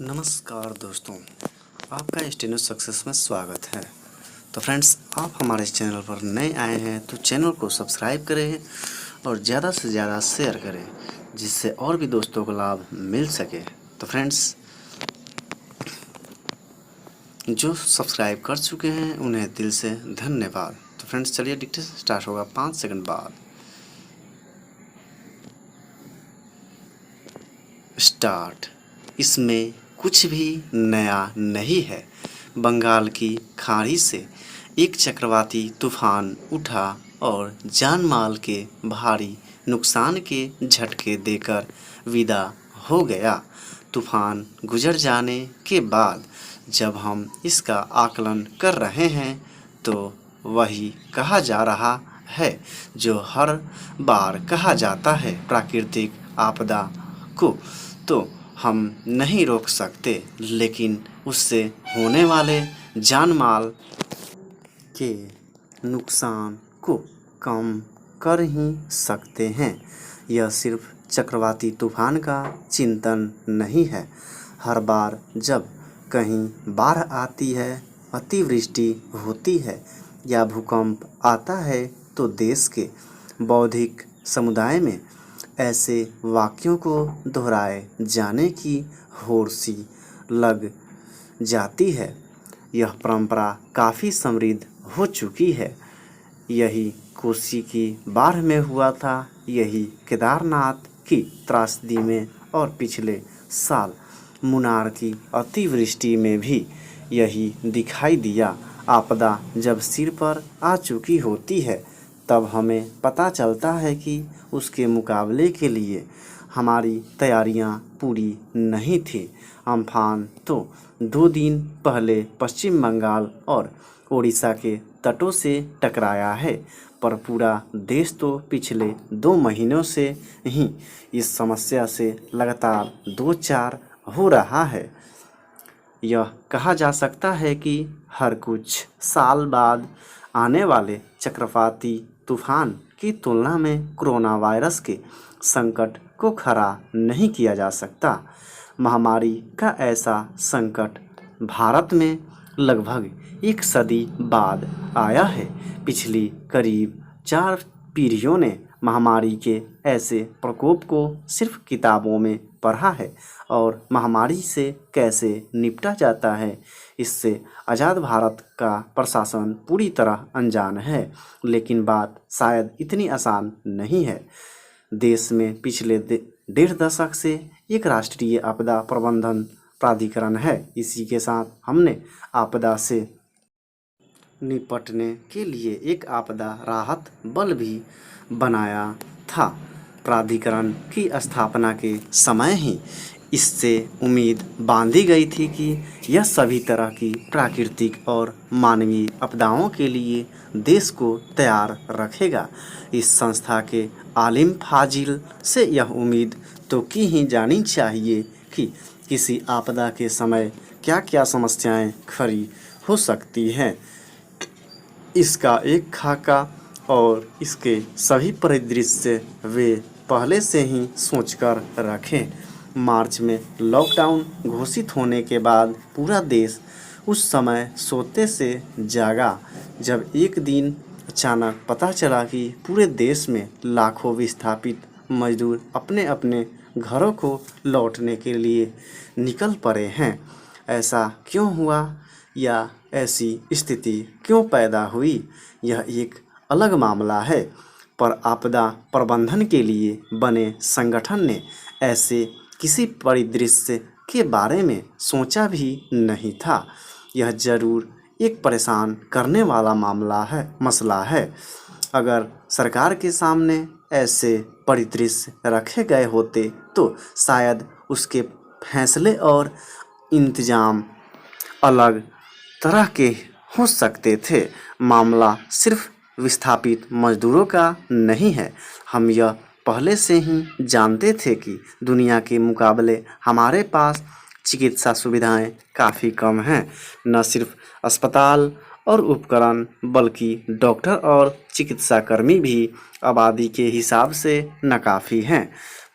नमस्कार दोस्तों, आपका स्टेनो सक्सेस में स्वागत है। तो फ्रेंड्स, आप हमारे चैनल पर नए आए हैं तो चैनल को सब्सक्राइब करें और ज़्यादा से ज़्यादा शेयर करें, जिससे और भी दोस्तों को लाभ मिल सके। तो फ्रेंड्स, जो सब्सक्राइब कर चुके हैं उन्हें दिल से धन्यवाद। तो फ्रेंड्स, चलिए डिक्टेशन स्टार्ट होगा 5 सेकंड बाद। स्टार्ट। इसमें कुछ भी नया नहीं है। बंगाल की खाड़ी से एक चक्रवाती तूफान उठा और जान माल के भारी नुकसान के झटके देकर विदा हो गया। तूफान गुजर जाने के बाद जब हम इसका आकलन कर रहे हैं तो वही कहा जा रहा है जो हर बार कहा जाता है, प्राकृतिक आपदा को तो हम नहीं रोक सकते, लेकिन उससे होने वाले जान माल के नुकसान को कम कर ही सकते हैं। यह सिर्फ चक्रवाती तूफान का चिंतन नहीं है। हर बार जब कहीं बाढ़ आती है, अतिवृष्टि होती है या भूकंप आता है तो देश के बौद्धिक समुदाय में ऐसे वाक्यों को दोहराए जाने की होड़ सी लग जाती है। यह परंपरा काफ़ी समृद्ध हो चुकी है। यही कोसी की बाढ़ में हुआ था, यही केदारनाथ की त्रासदी में और पिछले साल मुन्नार की अतिवृष्टि में भी यही दिखाई दिया। आपदा जब सिर पर आ चुकी होती है तब हमें पता चलता है कि उसके मुकाबले के लिए हमारी तैयारियां पूरी नहीं थी। अम्फान तो 2 दिन पहले पश्चिम बंगाल और ओडिशा के तटों से टकराया है, पर पूरा देश तो पिछले 2 महीनों से ही इस समस्या से लगातार दो चार हो रहा है। यह कहा जा सकता है कि हर कुछ साल बाद आने वाले चक्रवाती तूफान की तुलना में कोरोना वायरस के संकट को खड़ा नहीं किया जा सकता। महामारी का ऐसा संकट भारत में लगभग 1 सदी बाद आया है। पिछली करीब 4 पीढ़ियों ने महामारी के ऐसे प्रकोप को सिर्फ किताबों में पढ़ा है और महामारी से कैसे निपटा जाता है इससे आज़ाद भारत का प्रशासन पूरी तरह अनजान है। लेकिन बात शायद इतनी आसान नहीं है। देश में पिछले 1.5 दशक से एक राष्ट्रीय आपदा प्रबंधन प्राधिकरण है। इसी के साथ हमने आपदा से निपटने के लिए एक आपदा राहत बल भी बनाया था। प्राधिकरण की स्थापना के समय ही इससे उम्मीद बांधी गई थी कि यह सभी तरह की प्राकृतिक और मानवीय आपदाओं के लिए देश को तैयार रखेगा। इस संस्था के आलिम फाजिल से यह उम्मीद तो की ही जानी चाहिए कि किसी आपदा के समय क्या क्या समस्याएं खड़ी हो सकती हैं। इसका एक खाका और इसके सभी परिदृश्य वे पहले से ही सोचकर रखें। मार्च में लॉकडाउन घोषित होने के बाद पूरा देश उस समय सोते से जागा जब एक दिन अचानक पता चला कि पूरे देश में लाखों विस्थापित मजदूर अपने अपने घरों को लौटने के लिए निकल पड़े हैं। ऐसा क्यों हुआ या ऐसी स्थिति क्यों पैदा हुई, यह एक अलग मामला है, पर आपदा प्रबंधन के लिए बने संगठन ने ऐसे किसी परिदृश्य के बारे में सोचा भी नहीं था। यह जरूर एक परेशान करने वाला मसला है। अगर सरकार के सामने ऐसे परिदृश्य रखे गए होते तो शायद उसके फैसले और इंतजाम अलग तरह के हो सकते थे। मामला सिर्फ विस्थापित मजदूरों का नहीं है। हम यह पहले से ही जानते थे कि दुनिया के मुकाबले हमारे पास चिकित्सा सुविधाएं काफ़ी कम हैं। न सिर्फ अस्पताल और उपकरण बल्कि डॉक्टर और चिकित्साकर्मी भी आबादी के हिसाब से नाकाफ़ी हैं।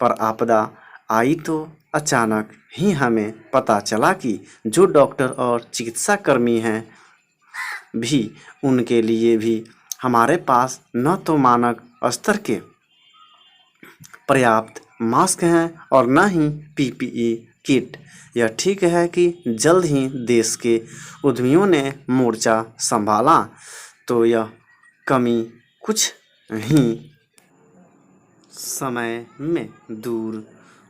पर आपदा आई तो अचानक ही हमें पता चला कि जो डॉक्टर और चिकित्सा कर्मी हैं भी, उनके लिए भी हमारे पास न तो मानक स्तर के पर्याप्त मास्क हैं और न ही पीपीई किट। यह ठीक है कि जल्द ही देश के उद्यमियों ने मोर्चा संभाला तो यह कमी कुछ ही समय में दूर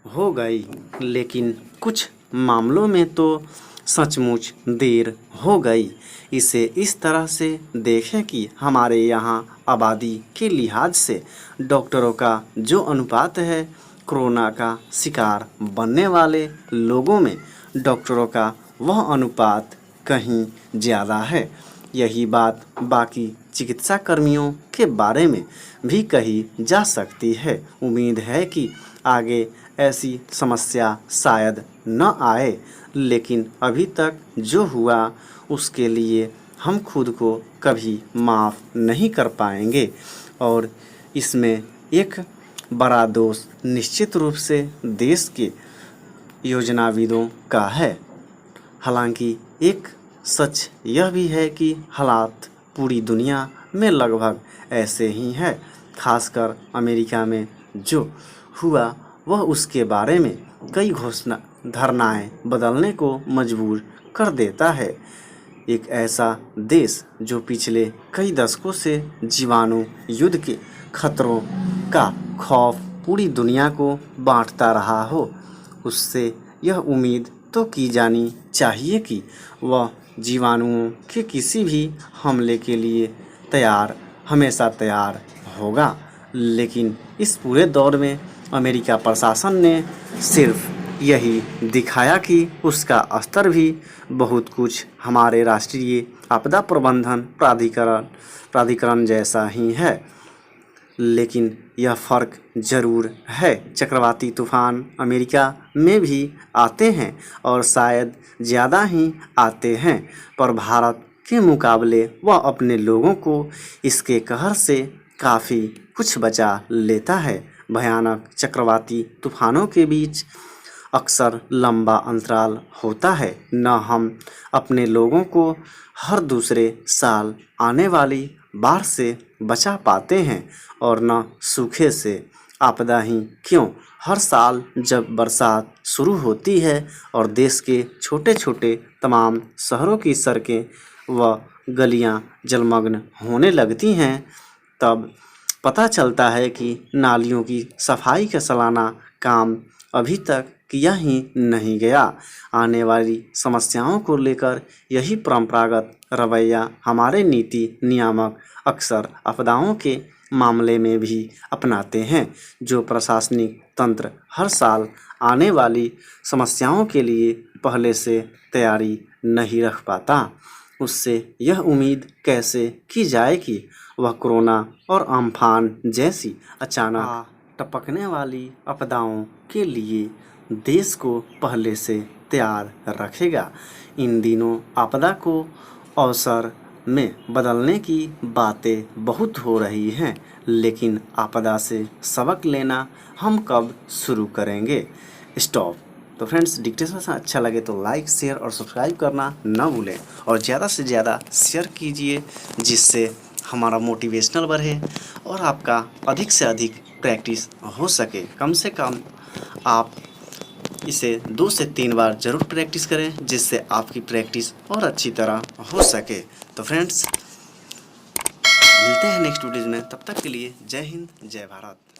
हो गई, लेकिन कुछ मामलों में तो सचमुच देर हो गई। इसे इस तरह से देखें कि हमारे यहाँ आबादी के लिहाज से डॉक्टरों का जो अनुपात है, कोरोना का शिकार बनने वाले लोगों में डॉक्टरों का वह अनुपात कहीं ज़्यादा है। यही बात बाकी चिकित्सा कर्मियों के बारे में भी कही जा सकती है। उम्मीद है कि आगे ऐसी समस्या शायद न आए, लेकिन अभी तक जो हुआ उसके लिए हम खुद को कभी माफ़ नहीं कर पाएंगे और इसमें एक बड़ा दोष निश्चित रूप से देश के योजनाविदों का है। हालांकि एक सच यह भी है कि हालात पूरी दुनिया में लगभग ऐसे ही है। खासकर अमेरिका में जो हुआ वह उसके बारे में कई धारणाएं बदलने को मजबूर कर देता है। एक ऐसा देश जो पिछले कई दशकों से जीवाणु युद्ध के खतरों का खौफ पूरी दुनिया को बांटता रहा हो, उससे यह उम्मीद तो की जानी चाहिए कि वह जीवाणुओं के किसी भी हमले के लिए हमेशा तैयार होगा। लेकिन इस पूरे दौर में अमेरिका प्रशासन ने सिर्फ यही दिखाया कि उसका स्तर भी बहुत कुछ हमारे राष्ट्रीय आपदा प्रबंधन प्राधिकरण जैसा ही है। लेकिन यह फ़र्क ज़रूर है। चक्रवाती तूफान अमेरिका में भी आते हैं और शायद ज़्यादा ही आते हैं, पर भारत के मुकाबले वह अपने लोगों को इसके कहर से काफ़ी कुछ बचा लेता है। भयानक चक्रवाती तूफानों के बीच अक्सर लंबा अंतराल होता है। न हम अपने लोगों को हर दूसरे साल आने वाली बाढ़ से बचा पाते हैं और न सूखे से। आपदा ही क्यों, हर साल जब बरसात शुरू होती है और देश के छोटे छोटे तमाम शहरों की सड़कें व गलियां जलमग्न होने लगती हैं, तब पता चलता है कि नालियों की सफाई का सालाना काम अभी तक किया ही नहीं गया। आने वाली समस्याओं को लेकर यही परंपरागत रवैया हमारे नीति नियामक अक्सर आपदाओं के मामले में भी अपनाते हैं। जो प्रशासनिक तंत्र हर साल आने वाली समस्याओं के लिए पहले से तैयारी नहीं रख पाता, उससे यह उम्मीद कैसे की जाए कि वह कोरोना और अम्फान जैसी अचानक टपकने वाली आपदाओं के लिए देश को पहले से तैयार रखेगा। इन दिनों आपदा को अवसर में बदलने की बातें बहुत हो रही हैं, लेकिन आपदा से सबक लेना हम कब शुरू करेंगे? स्टॉप। तो फ्रेंड्स, डिक्टेशन अच्छा लगे तो लाइक, शेयर और सब्सक्राइब करना न भूलें और ज़्यादा से ज़्यादा शेयर कीजिए, जिससे हमारा मोटिवेशनल बढ़े और आपका अधिक से अधिक प्रैक्टिस हो सके। कम से कम आप इसे 2 से 3 बार ज़रूर प्रैक्टिस करें, जिससे आपकी प्रैक्टिस और अच्छी तरह हो सके। तो फ्रेंड्स, मिलते हैं नेक्स्ट वीडियो में, तब तक के लिए जय हिंद, जय भारत।